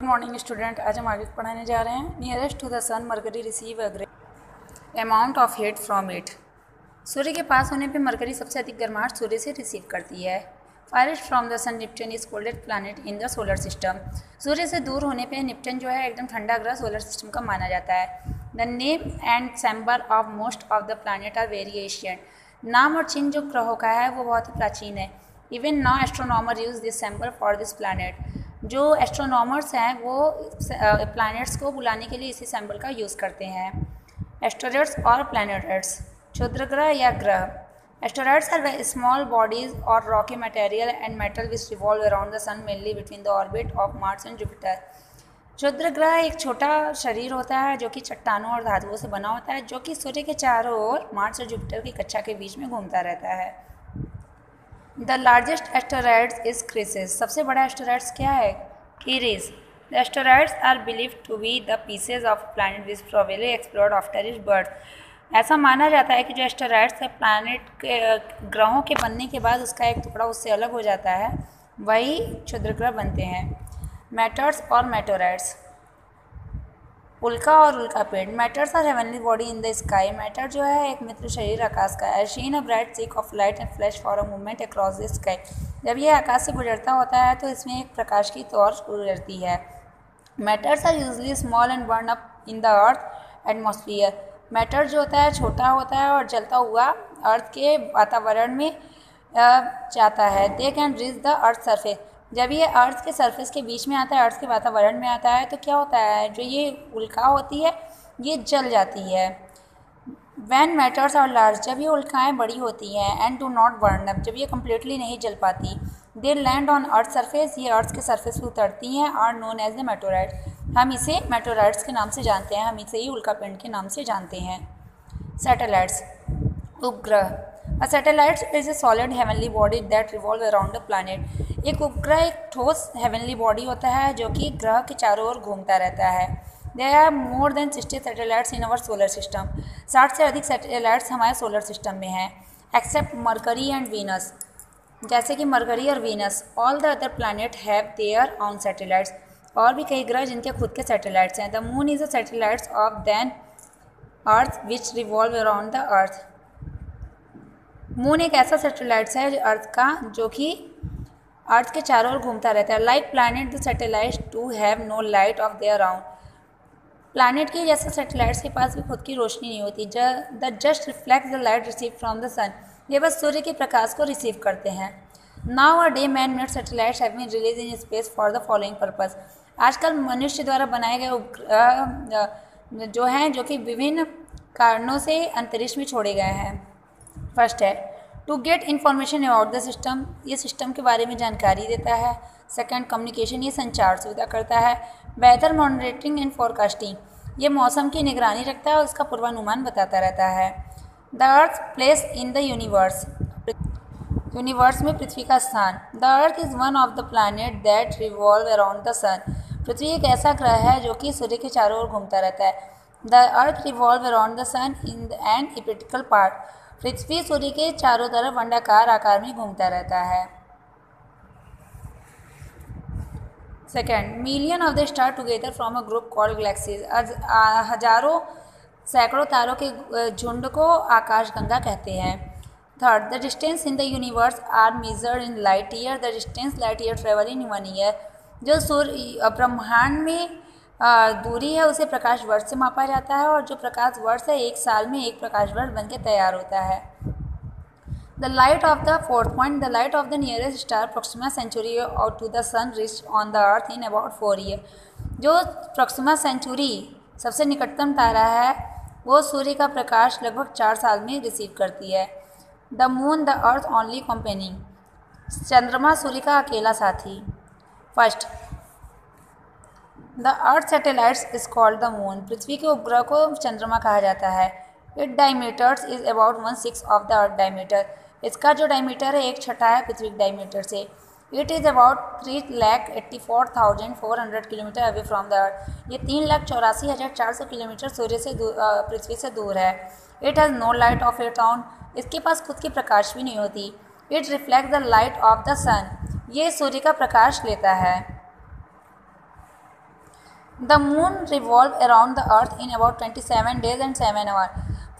Good morning student. आज हम आगे पढ़ाने जा रहे हैं। Nearest to the sun Mercury receive a great amount of heat from it. सूर्य के पास होने पे मरकरी सबसे अधिक गर्माहट सूर्य से रिसीव करती है। Farthest from the sun Neptune is coldest planet in the solar system. सूर्य से दूर होने पे निप्टन जो है एकदम ठंडा ग्रह सोलर सिस्टम का माना जाता है। The name and symbol of most of the planet are very ancient. नाम और चिन्ह जो ग्रहों का है वो बहुत ही प्राचीन है। Even now astronomer use this symbol for this planet. जो एस्ट्रोनॉमर्स हैं वो प्लैनेट्स को बुलाने के लिए इसी सिंबल का यूज़ करते हैं। एस्टेरॉइड्स और प्लैनेट्स। क्षुद्र ग्रह या ग्रह। एस्टेरॉइड्स आर स्मॉल बॉडीज और rocky material and metal which revolve around the sun mainly between the orbit of Mars and Jupiter. क्षुद्र ग्रह एक छोटा शरीर होता है जो कि चट्टानों और धातुओं से बना होता है, जो कि सूर्य के चारों ओर मार्स और जुपिटर की कक्षा के बीच में घूमता रहता है। The largest asteroids is Ceres. सबसे बड़ा एस्टेरॉइड्स क्या है? Ceres. The asteroids are believed to be the pieces of planet which probably exploded after its birth. ऐसा माना जाता है कि जो एस्टेरॉइड्स है प्लैनेट के ग्रहों के बनने के बाद उसका एक टुकड़ा उससे अलग हो जाता है, वही क्षुद्र ग्रह बनते हैं। मैटर्स और मेटोराइड्स। उल्का और उल्कापिंड। Meteors are heavenly body in the sky. Meteor जो है एक मित्र शरीर आकाश का है। शीन a bright streak of light and flash for a movement across the sky. जब ये आकाश से गुजरता होता है तो इसमें एक प्रकाश की टॉर्च गुजरती है। Matters are usually small and burn up in the earth atmosphere. Matter जो होता है छोटा होता है और जलता हुआ अर्थ के वातावरण में जाता है। They can reach the earth surface. जब ये अर्थ के सरफेस के बीच में आता है, अर्थ के वातावरण में आता है, तो क्या होता है, जो ये उल्का होती है ये जल जाती है। When meteors are large. जब ये उल्काएँ बड़ी होती हैं and do not burn up, जब ये कम्प्लीटली नहीं जल पाती। They land on earth surface. ये अर्थ के सरफेस पर उतरती हैं। Are known as the meteorites. हम इसे मेटोराइड्स के नाम से जानते हैं, हम इसे ही उल्कापिंड के नाम से जानते हैं। सैटेलाइट्स। उपग्रह। A satellite is a solid heavenly body that revolve around the planet. एक उपग्रह एक ठोस हेवनली बॉडी होता है जो कि ग्रह के चारों ओर घूमता रहता है। There are more than 60 satellites in our solar system. 60 से अधिक सैटेलाइट्स हमारे सोलर सिस्टम में हैं, एक्सेप्ट मरकरी एंड वीनस। जैसे कि मरकरी और Venus. All the other planet have their own satellites. और भी कई ग्रह जिनके खुद के सैटेलाइट्स हैं। The moon is the satellites of then earth which revolve around the earth. Moon एक ऐसा सैटेलाइट्स है अर्थ का जो कि अर्थ के चारों ओर घूमता रहता है। Like planet the satellites to have no light of their own. Planet के जैसे सैटेलाइट्स के पास भी खुद की रोशनी नहीं होती। They just reflect the light receive from the sun. ये बस सूर्य के प्रकाश को रिसीव करते हैं। Now a day man made satellites have been release in space for the following purpose. आजकल मनुष्य द्वारा बनाए गए उपग्रह जो हैं, जो कि विभिन्न कारणों से अंतरिक्ष में छोड़े गए हैं। फर्स्ट है to get information about the system. ये सिस्टम के बारे में जानकारी देता है। सेकंड कम्युनिकेशन, ये संचार सुविधा करता है। बेहतर मॉनिटरिंग एंड फोरकास्टिंग, ये मौसम की निगरानी रखता है और उसका पूर्वानुमान बताता रहता है। The earth place in the universe. Universe में पृथ्वी का स्थान। The earth is one of the planet that revolve around the sun. पृथ्वी एक ऐसा ग्रह है जो कि सूर्य के चारों ओर घूमता रहता है। The earth revolve around the sun in an elliptical part. पृथ्वी सूर्य के चारों तरफ अंडाकार आकार में घूमता रहता है। Second, million of the star together from a group called galaxies. हजारों सैकड़ों तारों के झुंड को आकाशगंगा कहते हैं। Third, the distance in the universe are measured in light year. The distance light year travel in 1 year. जो सूर्य ब्रह्मांड में दूरी है उसे प्रकाश वर्ष से मापा जाता है, और जो प्रकाश वर्ष है 1 साल में 1 प्रकाश वर्ष बन के तैयार होता है। The light of the fourth point, the light of the nearest star Proxima Centauri to the sun reach on the earth in about 4 year. जो प्रोक्सिमा सेंचुरी सबसे निकटतम तारा है वो सूर्य का प्रकाश लगभग 4 साल में रिसीव करती है। The moon the earth only companion. चंद्रमा सूर्य का अकेला साथी। First, the earth satellites is called the moon. पृथ्वी के उपग्रह को चंद्रमा कहा जाता है। It diameters is about 1/6 of the earth diameter. इसका जो डायमीटर है 1/6 है पृथ्वी के डायमीटर से। It is about 3,84,400 kilometre away from the earth. ये 3,84,400 किलोमीटर सूर्य से पृथ्वी से दूर है। It has no light of its own. इसके पास खुद की प्रकाश भी नहीं होती। It reflect the light of the sun. ये सूर्य का प्रकाश लेता है। The moon revolve around the earth in about 27 days and 7 hours.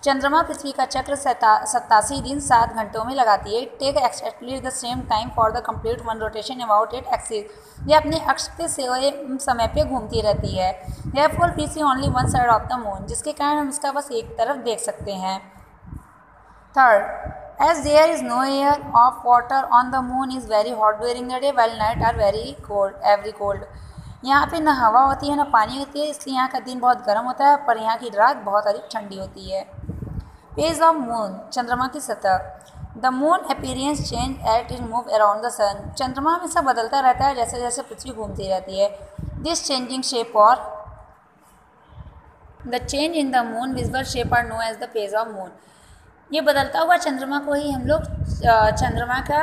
चंद्रमा पृथ्वी का चक्र 87 दिन 7 घंटों में लगाती है. Take exactly the same time for the complete one rotation about it axis. ये अपने अक्ष पे समय पे घूमती रहती है. Therefore we see only one side of the moon, जिसके कारण हम इसका बस एक तरफ देख सकते हैं. Third, as there is no air of water on the moon is very hot during the day while night are very cold. यहाँ पे ना हवा होती है ना पानी होती है, इसलिए यहाँ का दिन बहुत गर्म होता है पर यहाँ की रात बहुत अधिक ठंडी होती है. फेज ऑफ मून, चंद्रमा की सतह. The moon appearance change at it move around the sun. चंद्रमा हमेशा बदलता रहता है जैसे जैसे पृथ्वी घूमती रहती है. दिस चेंजिंग शेप और the change in the moon visual shape are known as the phase of moon. ये बदलता हुआ चंद्रमा को ही हम लोग चंद्रमा का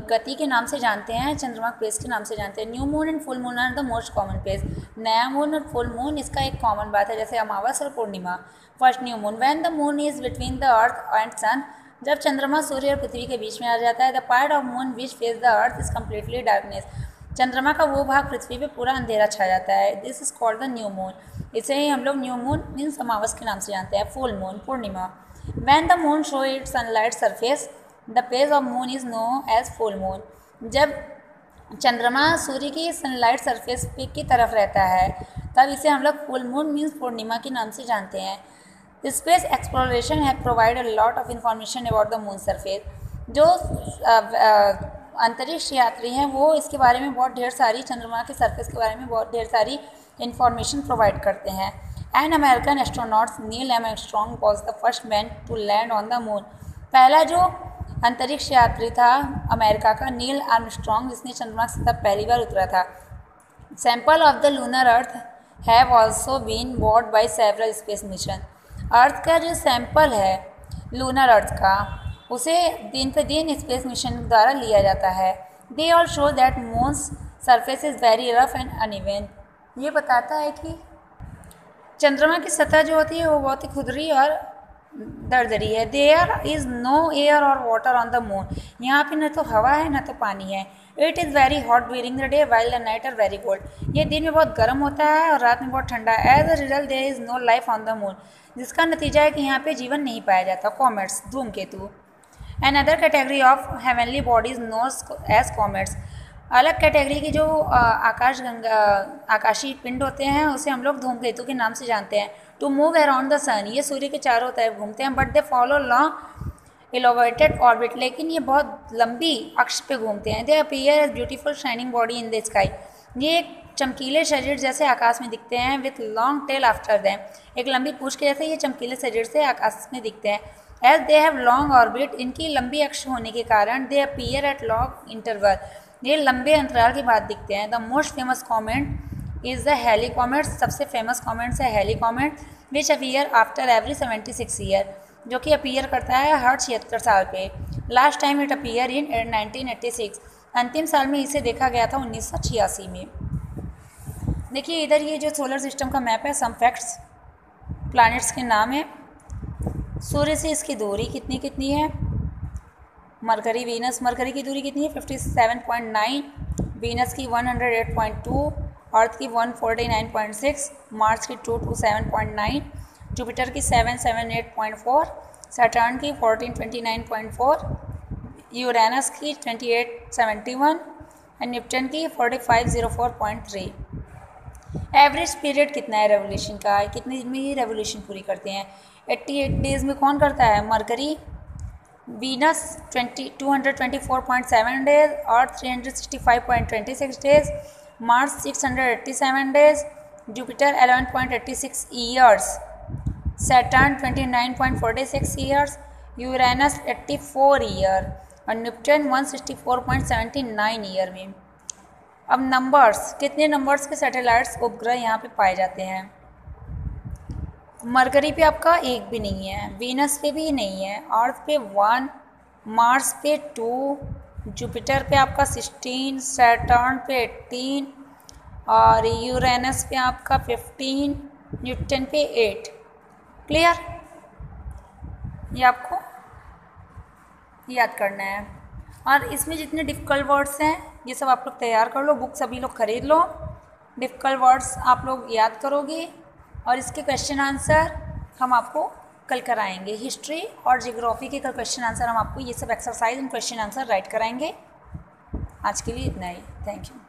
गति के नाम से जानते हैं, चंद्रमा फेज के नाम से जानते हैं. New moon and full moon are the most common phase. नया मून और फुल मून इसका एक कॉमन बात है, जैसे अमावस और पूर्णिमा. First, new moon. When the moon is between the earth and sun. जब चंद्रमा सूर्य और पृथ्वी के बीच में आ जाता है. The part of moon which face the earth is completely darkness. चंद्रमा का वो भाग पृथ्वी पे पूरा अंधेरा छा जाता है. This is called the new moon. इसे ही हम लोग न्यू मून मीन्स अमावस के नाम से जानते हैं. Full moon, Purnima. When the moon show its sunlight surface, the phase of moon is known as full moon. जब चंद्रमा सूर्य की सनलाइट सरफेस पे की तरफ रहता है तब इसे हम लोग फुल मून मीन्स पूर्णिमा के नाम से जानते हैं. स्पेस एक्सप्लोरेशन है provide a lot of information about the moon surface. जो अंतरिक्ष यात्री हैं वो इसके बारे में बहुत ढेर सारी, चंद्रमा के सरफेस के बारे में बहुत ढेर सारी इंफॉर्मेशन प्रोवाइड करते हैं. An American astronaut Neil Armstrong was the first man to land on the moon. पहला जो अंतरिक्ष यात्री था अमेरिका का नील आर्मस्ट्रॉन्ग, जिसने चंद्रमा की सतह पहली बार उतरा था. Sample of the lunar earth have also been brought by several space mission. Earth का जो सैंपल है लूनर अर्थ का, उसे दिन पे दिन स्पेस मिशन द्वारा लिया जाता है. They all show that moons surface is very rough and uneven. ये बताता है कि चंद्रमा की सतह जो होती है वो बहुत ही खुरदरी और दरदरी है. देयर इज़ नो एयर और वाटर ऑन द मून. यहाँ पे न तो हवा है न तो पानी है. It is very hot during the day while the night are very cold. ये दिन में बहुत गर्म होता है और रात में बहुत ठंडा. As a result there is no life on the moon. जिसका नतीजा है कि यहाँ पे जीवन नहीं पाया जाता. कॉमेट्स, धूमकेतु. An other category of heavenly bodies known as comets. अलग कैटेगरी की जो आकाशीय पिंड होते हैं उसे हम लोग धूमकेतु के नाम से जानते हैं. To move around the sun. ये सूर्य के चारों तरफ घूमते हैं. But they follow long elongated orbit. लेकिन ये बहुत लंबी अक्ष पे घूमते हैं. They appear as beautiful shining body in the sky. ये एक चमकीले शरीर जैसे आकाश में दिखते हैं. With long tail after them. एक लंबी पूंछ के जैसे ये चमकीले शरीर से आकाश में दिखते हैं. As they have long orbit. इनकी लंबी अक्ष होने के कारण they appear at long interval. ये लंबे अंतराल के बाद दिखते हैं. The most famous comet is the Halley comet. सबसे फेमस कॉमेट है Halley comet which appear after every 76 year. जो कि अपीयर करता है हर 76 साल पे. Last time it appear in 1986. अंतिम साल में इसे देखा गया था 1986 में. देखिए इधर ये जो सोलर सिस्टम का मैप है, सम फैक्ट्स प्लैनेट्स के नाम है. सूर्य से इसकी दूरी कितनी कितनी है. Mercury, Venus. मरकरी की दूरी कितनी है 57.9. वीनस की 108.2. अर्थ की 149.6. मार्स की 227.9. जुपिटर की 778.4. सैटर्न की 1429.4. यूरेनस की 2871 एंड नेपच्यून की 4504.3. एवरेज पीरियड कितना है रेवोल्यूशन का, कितने दिन में ये रेवोल्यूशन पूरी करते हैं. 88 डेज में कौन करता है, Mercury. Venus 224.7 days. Earth 365.26 days. Mars 687 days. Jupiter 11.86 years. Saturn 29.46 years. Uranus 84 year और नेपच्यून 164.79 ईयर में. अब नंबर्स, कितने नंबर्स के सैटेलाइट्स उपग्रह यहाँ पे पाए जाते हैं. मरकरी पे आपका एक भी नहीं है. वीनस पे भी नहीं है. अर्थ पे 1. मार्स पे 2. जुपिटर पे आपका 16. सैटर्न पे 18 और यूरेनस पे आपका 15. नेपच्यून पे 8. क्लियर. ये आपको याद करना है. और इसमें जितने डिफ़िकल्ट वर्ड्स हैं ये सब आप लोग तैयार कर लो. बुक सभी लोग खरीद लो डिफ़िकल्ट वर्ड्स आप लोग याद करोगे और इसके क्वेश्चन आंसर हम आपको कल कराएंगे। हिस्ट्री और जियोग्राफी के कल क्वेश्चन आंसर हम आपको ये सब exercise and question answer right कराएंगे। आज के लिए इतना ही। Thank you.